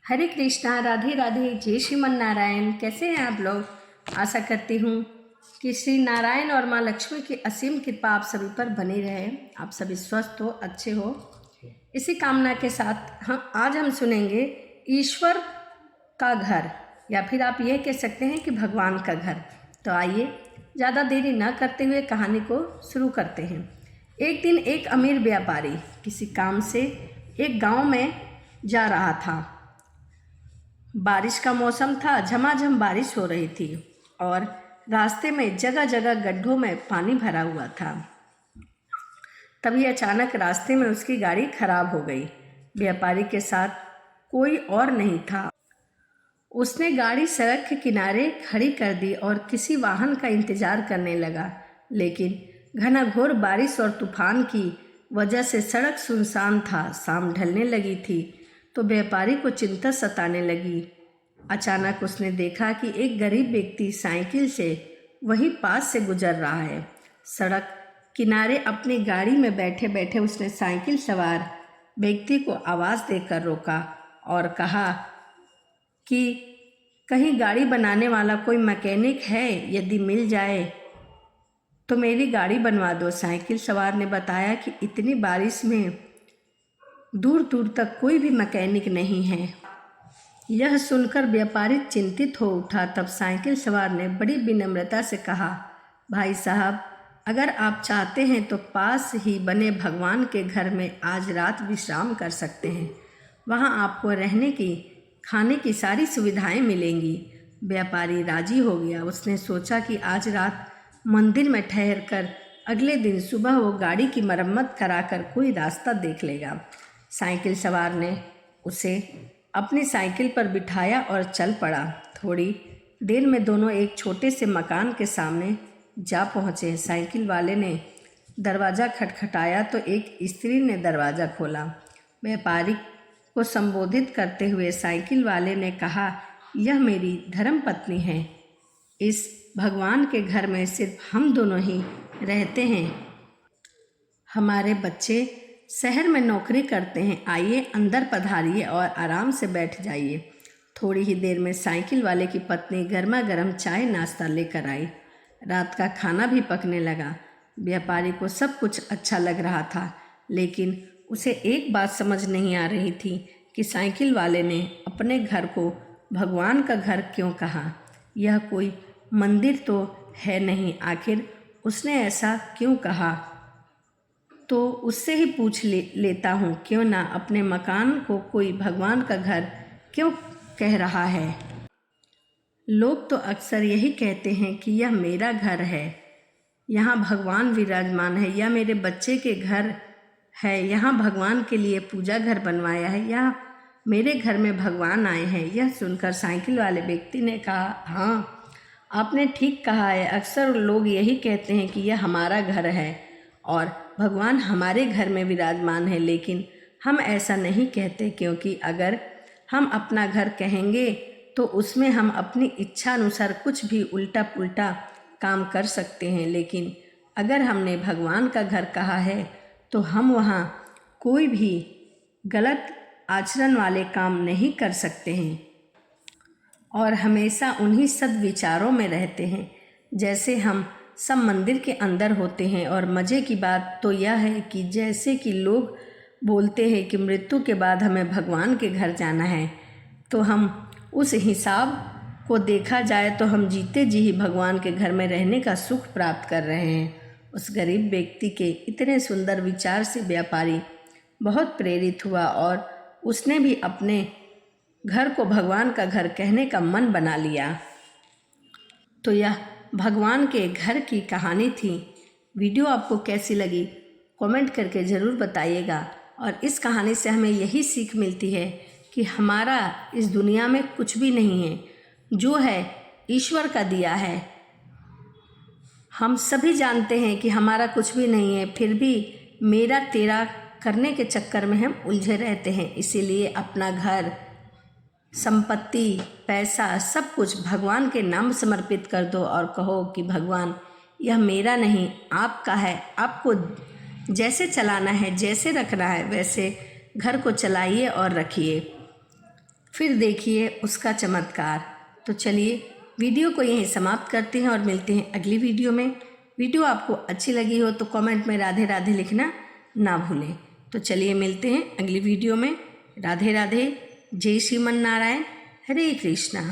हरे कृष्णा, राधे राधे, जय श्रीमन नारायण। कैसे हैं आप लोग? आशा करती हूँ कि श्री नारायण और माँ लक्ष्मी की असीम कृपा आप सभी पर बनी रहे, आप सभी स्वस्थ हो, अच्छे हो। इसी कामना के साथ आज हम सुनेंगे ईश्वर का घर, या फिर आप ये कह सकते हैं कि भगवान का घर। तो आइए ज़्यादा देरी न करते हुए कहानी को शुरू करते हैं। एक दिन एक अमीर व्यापारी किसी काम से एक गांव में जा रहा था। बारिश का मौसम था, झमाझम बारिश हो रही थी और रास्ते में जगह जगह गड्ढों में पानी भरा हुआ था। तभी अचानक रास्ते में उसकी गाड़ी खराब हो गई। व्यापारी के साथ कोई और नहीं था। उसने गाड़ी सड़क के किनारे खड़ी कर दी और किसी वाहन का इंतजार करने लगा, लेकिन घनघोर बारिश और तूफान की वजह से सड़क सुनसान था। शाम ढलने लगी थी तो व्यापारी को चिंता सताने लगी। अचानक उसने देखा कि एक गरीब व्यक्ति साइकिल से वहीं पास से गुजर रहा है। सड़क किनारे अपनी गाड़ी में बैठे बैठे उसने साइकिल सवार व्यक्ति को आवाज़ देकर रोका और कहा कि कहीं गाड़ी बनाने वाला कोई मैकेनिक है? यदि मिल जाए तो मेरी गाड़ी बनवा दो। साइकिल सवार ने बताया कि इतनी बारिश में दूर दूर तक कोई भी मैकेनिक नहीं है। यह सुनकर व्यापारी चिंतित हो उठा। तब साइकिल सवार ने बड़ी विनम्रता से कहा, भाई साहब, अगर आप चाहते हैं तो पास ही बने भगवान के घर में आज रात विश्राम कर सकते हैं। वहाँ आपको रहने की, खाने की सारी सुविधाएं मिलेंगी। व्यापारी राजी हो गया। उसने सोचा कि आज रात मंदिर में ठहर कर अगले दिन सुबह वो गाड़ी की मरम्मत कराकर कोई रास्ता देख लेगा। साइकिल सवार ने उसे अपनी साइकिल पर बिठाया और चल पड़ा। थोड़ी देर में दोनों एक छोटे से मकान के सामने जा पहुँचे। साइकिल वाले ने दरवाज़ा खटखटाया तो एक स्त्री ने दरवाज़ा खोला। व्यापारी को संबोधित करते हुए साइकिल वाले ने कहा, यह मेरी धर्मपत्नी है। इस भगवान के घर में सिर्फ हम दोनों ही रहते हैं। हमारे बच्चे शहर में नौकरी करते हैं। आइए अंदर पधारिए और आराम से बैठ जाइए। थोड़ी ही देर में साइकिल वाले की पत्नी गर्मा गर्म चाय नाश्ता लेकर आई। रात का खाना भी पकने लगा। व्यापारी को सब कुछ अच्छा लग रहा था, लेकिन उसे एक बात समझ नहीं आ रही थी कि साइकिल वाले ने अपने घर को भगवान का घर क्यों कहा। यह कोई मंदिर तो है नहीं, आखिर उसने ऐसा क्यों कहा? तो उससे ही पूछ लेता हूँ, क्यों ना अपने मकान को कोई भगवान का घर क्यों कह रहा है। लोग तो अक्सर यही कहते हैं कि यह मेरा घर है, यहाँ भगवान विराजमान है, यह मेरे बच्चे के घर है, यहाँ भगवान के लिए पूजा घर बनवाया है, या मेरे घर में भगवान आए हैं। यह सुनकर साइकिल वाले व्यक्ति ने कहा, हाँ, आपने ठीक कहा है। अक्सर लोग यही कहते हैं कि यह हमारा घर है और भगवान हमारे घर में विराजमान है, लेकिन हम ऐसा नहीं कहते, क्योंकि अगर हम अपना घर कहेंगे तो उसमें हम अपनी इच्छा अनुसार कुछ भी उल्टा पुल्टा काम कर सकते हैं, लेकिन अगर हमने भगवान का घर कहा है तो हम वहाँ कोई भी गलत आचरण वाले काम नहीं कर सकते हैं और हमेशा उन्हीं सद्विचारों में रहते हैं जैसे हम सब मंदिर के अंदर होते हैं। और मज़े की बात तो यह है कि जैसे कि लोग बोलते हैं कि मृत्यु के बाद हमें भगवान के घर जाना है, तो हम उस हिसाब को देखा जाए तो हम जीते जी ही भगवान के घर में रहने का सुख प्राप्त कर रहे हैं। उस गरीब व्यक्ति के इतने सुंदर विचार से व्यापारी बहुत प्रेरित हुआ और उसने भी अपने घर को भगवान का घर कहने का मन बना लिया। तो यह भगवान के घर की कहानी थी। वीडियो आपको कैसी लगी कमेंट करके ज़रूर बताइएगा। और इस कहानी से हमें यही सीख मिलती है कि हमारा इस दुनिया में कुछ भी नहीं है, जो है ईश्वर का दिया है। हम सभी जानते हैं कि हमारा कुछ भी नहीं है, फिर भी मेरा तेरा करने के चक्कर में हम उलझे रहते हैं। इसीलिए अपना घर, संपत्ति, पैसा, सब कुछ भगवान के नाम समर्पित कर दो और कहो कि भगवान, यह मेरा नहीं, आपका है। आपको जैसे चलाना है, जैसे रखना है, वैसे घर को चलाइए और रखिए। फिर देखिए उसका चमत्कार। तो चलिए वीडियो को यहीं समाप्त करते हैं और मिलते हैं अगली वीडियो में। वीडियो आपको अच्छी लगी हो तो कमेंट में राधे राधे लिखना ना भूलें। तो चलिए मिलते हैं अगली वीडियो में। राधे राधे, जय श्रीमन नारायण, हरे कृष्णा।